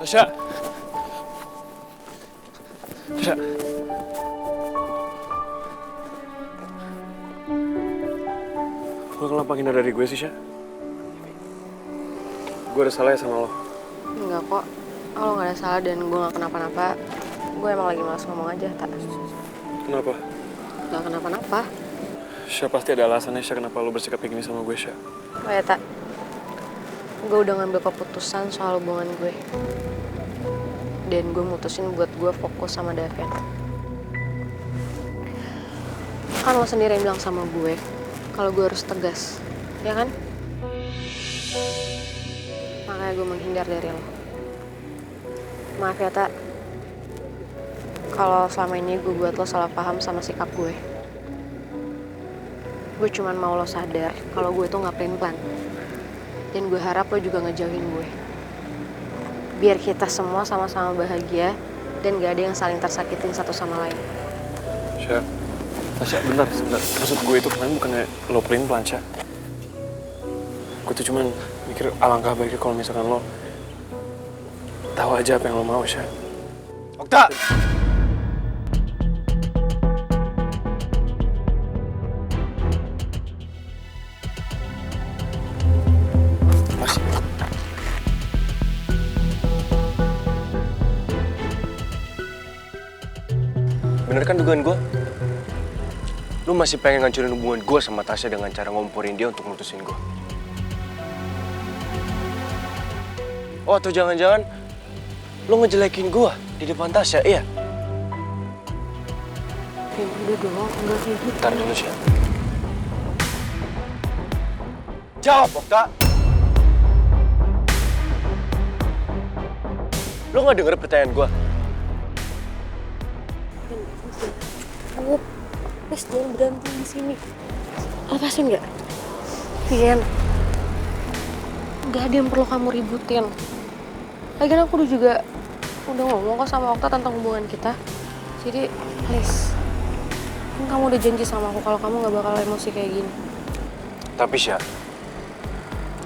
Tasya. Tasya. Lo kenapa hindar dari gue sih, Sya? Gue ada salah ya sama lo? Enggak kok, lo gak ada salah dan gue gak kenapa-napa. Gue emang lagi malas ngomong aja, tak. Kenapa? Gak kenapa-napa. Sya, pasti ada alasannya, Sya, kenapa lo bersikap kayak gini sama gue, Sya. Oh ya, tak. Gue udah ngambil keputusan soal hubungan gue. Dan gue mutusin buat gue fokus sama Daven. Kan lo sendiri yang bilang sama gue, kalau gue harus tegas, ya kan? Makanya gue menghindar dari lo. Maaf ya, tak. Kalau selama ini gue buat lo salah paham sama sikap gue. Gue cuman mau lo sadar kalau gue tuh gak pelin-pelan. Dan gue harap lo juga ngejauhin gue. Biar kita semua sama-sama bahagia dan gak ada yang saling tersakitin satu sama lain. Sya, Tasya, bentar. Maksud gue itu kemarin bukannya lo pelin-pelan, Sya. Gue tuh cuman mikir alangkah baiknya kalau misalkan lo tahu aja apa yang lo mau, Sya. Okta! Masih. Bener kan dugaan gue? Lu masih pengen ngancurin hubungan gue sama Tasya dengan cara ngomporin dia untuk mutusin gue. Oh, atau jangan-jangan lu ngejelekin gue di depan Tasya, iya? Ya udah dong, enggak kayak gitu. Ntar dulu, Sya. Jawab, Okta! Lu gak denger pertanyaan gue? Please jangan berantem di sini. Lepasin nggak? Vien, nggak ada yang perlu kamu ributin. Lagian aku udah ngomong kok sama Okta tentang hubungan kita. Jadi please, kan kamu udah janji sama aku kalau kamu nggak bakal emosi kayak gini. Tapi Sya,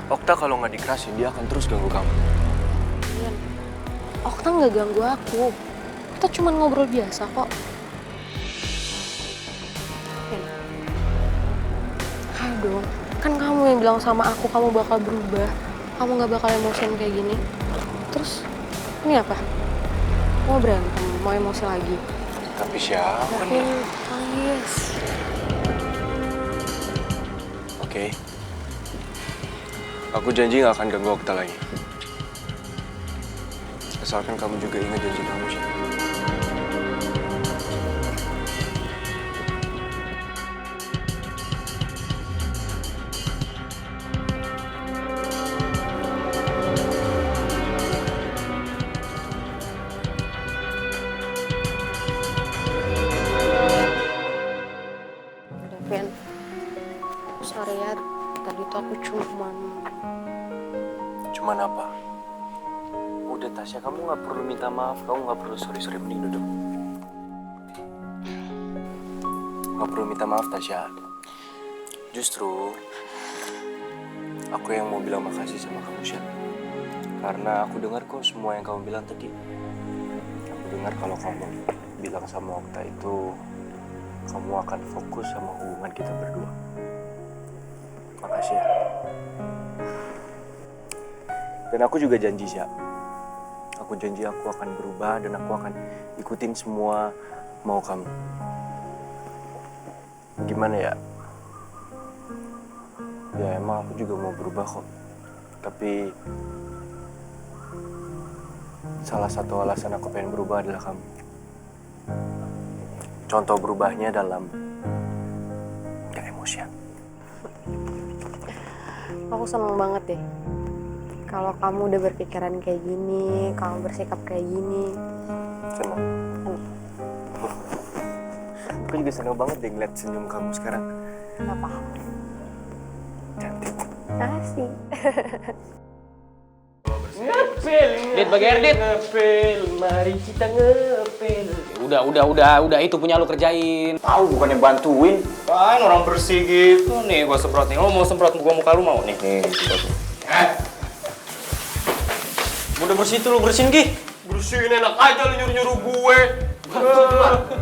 Okta kalau nggak dikerasin dia akan terus ganggu kamu. Vien, Okta nggak ganggu aku. Kita cuma ngobrol biasa kok. Dong. Kan kamu yang bilang sama aku kamu bakal berubah, kamu gak bakal emosian kayak gini. Terus ini apa? Mau berantem, mau emosi lagi? Tapi siapa nih? Yes. Oke. Aku janji gak akan ganggu Okta lagi. Asalkan kamu juga ingat janji kamu, Sya. Daven, sorry ya, tadi tuh aku Cuman apa? Udah Tasya, kamu gak perlu minta maaf, kamu gak perlu sorry mending duduk. Gak perlu minta maaf Tasya. Justru aku yang mau bilang makasih sama kamu, Sya. Karena aku dengar kok semua yang kamu bilang tadi. Aku dengar kalau kamu bilang sama Okta itu kamu akan fokus sama hubungan kita berdua. Makasih ya. Dan aku juga janji, Sya. Aku janji aku akan berubah dan aku akan ikutin semua mau kamu. Gimana ya? Ya emang aku juga mau berubah kok. Tapi salah satu alasan aku pengen berubah adalah kamu. Contoh berubahnya dalam gak emosian. Aku seneng banget deh. Kalau kamu udah berpikiran kayak gini, kamu bersikap kayak gini. Senang. Aku juga senang banget deh ngeliat senyum kamu sekarang. Gak apa-apa. Cantik. Kasih. Dit, bagi Erdit. Ngepel, mari kita ngepel. Udah, itu punya lu kerjain. Tahu bukannya bantuin. Kan orang bersih gitu nih, gua semprot nih. Lo mau semprot muka lu mau nih? Nih, coba tuh. Udah bersih tuh, lu bersihin Ki. Bersihin enak aja lu nyuruh-nyuruh gue.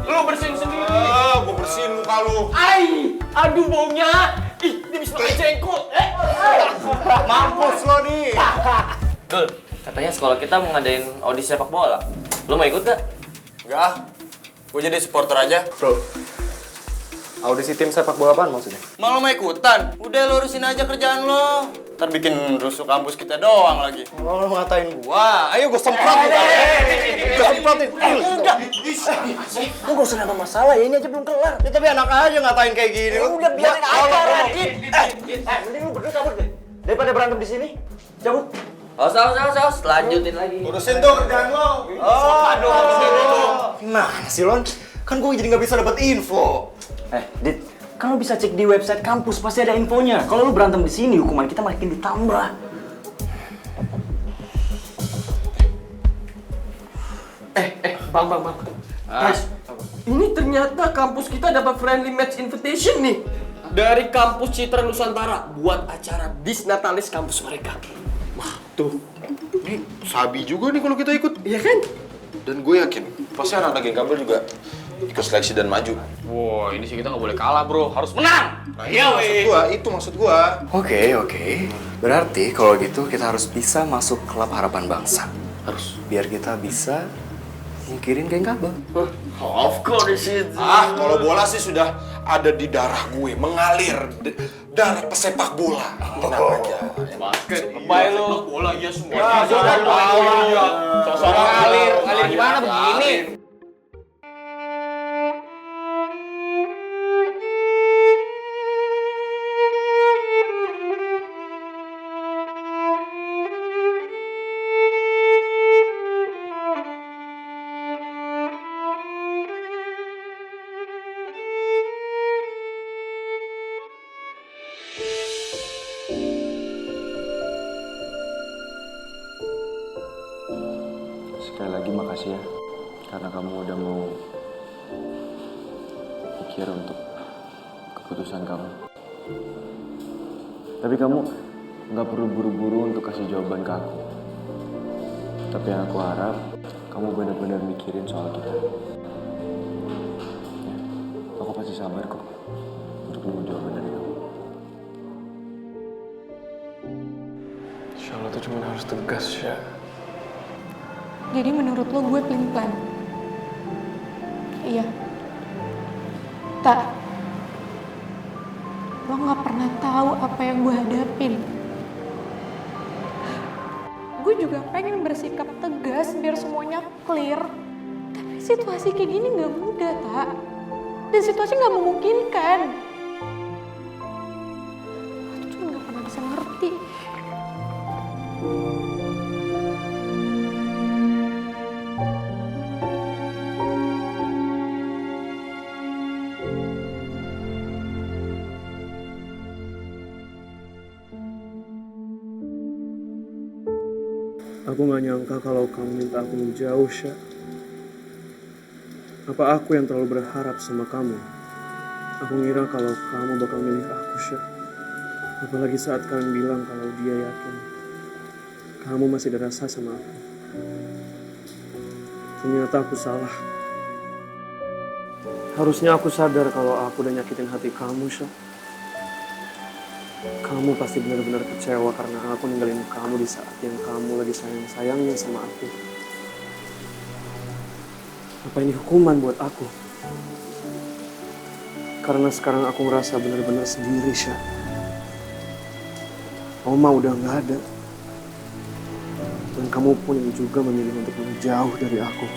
Lu bersihin sendiri. Gue bersihin muka lu. Aduh baunya. Ih, dia bisa pakai jengkot. Mampus lo nih. Dul, katanya sekolah kita mau ngadain audisi sepak bola. Lu mau ikut gak? Enggak, gue jadi supporter aja. Bro, audisi tim sepak bola apaan maksudnya? Malu mau ikutan? Udah lo urusin aja kerjaan lo. Ntar bikin rusuh kampus kita doang lagi. Lo ngatain gua, ayo gue semprot nih. Gue semprotin. Udah. Lu gak usah nambah masalah ya, ini aja belum kelar. Ya tapi anak aja ngatain kayak gini. Udah biarin aja, Radit. Mending lu berdua cabut deh. Daripada berantem di sini, cabut. Awas, lanjutin lagi. Urusin tuh kerjaan lo. Gimana sih, Lon? Kan gue jadi nggak bisa dapat info. Dit, kan lo bisa cek di website kampus, pasti ada infonya. Kalau lo berantem di sini, hukuman kita makin ditambah. Bang. Guys, ini ternyata kampus kita dapat friendly match invitation nih. Dari kampus Citra Nusantara buat acara bis natalis kampus mereka. Wah, tuh. Ini sabi juga nih kalau kita ikut. Iya kan? Dan gue yakin, pasti anak-anak geng kabel juga ikut seleksi dan maju. Wah, ini sih kita nggak boleh kalah, bro. Harus menang. Nah, itu maksud gua. Oke. Berarti kalau gitu kita harus bisa masuk klub Harapan Bangsa. Harus. Biar kita bisa nyingkirin geng kabel. Of course it. Kalau bola sih sudah ada di darah gue, mengalir darah pesepak bola. Tenang aja. Basket, lebay lu. Bola iya semua. Sosok ngalir gimana begini? Sekali lagi makasih ya, karena kamu udah mau pikir untuk keputusan kamu. Tapi kamu nggak perlu buru-buru untuk kasih jawaban ke aku. Tapi yang aku harap, kamu benar-benar mikirin soal kita. Ya, aku pasti sabar kok untuk nunggu jawaban dari kamu. Insya Allah tuh cuma harus tegas ya. Jadi menurut lo gue pelin-pelan? Iya. Tak. Lo gak pernah tahu apa yang gue hadapin. Gue juga pengen bersikap tegas biar semuanya clear. Tapi situasi kayak gini gak mudah, Tak. Dan situasi gak memungkinkan. Lo tuh cuma gak pernah bisa ngerti. Aku gak nyangka kalau kamu minta aku menjauh, Syah. Apa aku yang terlalu berharap sama kamu? Aku ngira kalau kamu bakal milih aku, Syah. Apalagi saat kalian bilang kalau dia yakin kamu masih ada rasa sama aku. Ternyata aku salah. Harusnya aku sadar kalau aku udah nyakitin hati kamu, Syah. Kamu pasti benar-benar kecewa karena aku ninggalin kamu di saat yang kamu lagi sayang-sayangnya sama aku. Apa ini hukuman buat aku? Karena sekarang aku ngerasa benar-benar sendiri, Syah. Oma udah nggak ada. Dan kamu pun juga memilih untuk menjauh dari aku.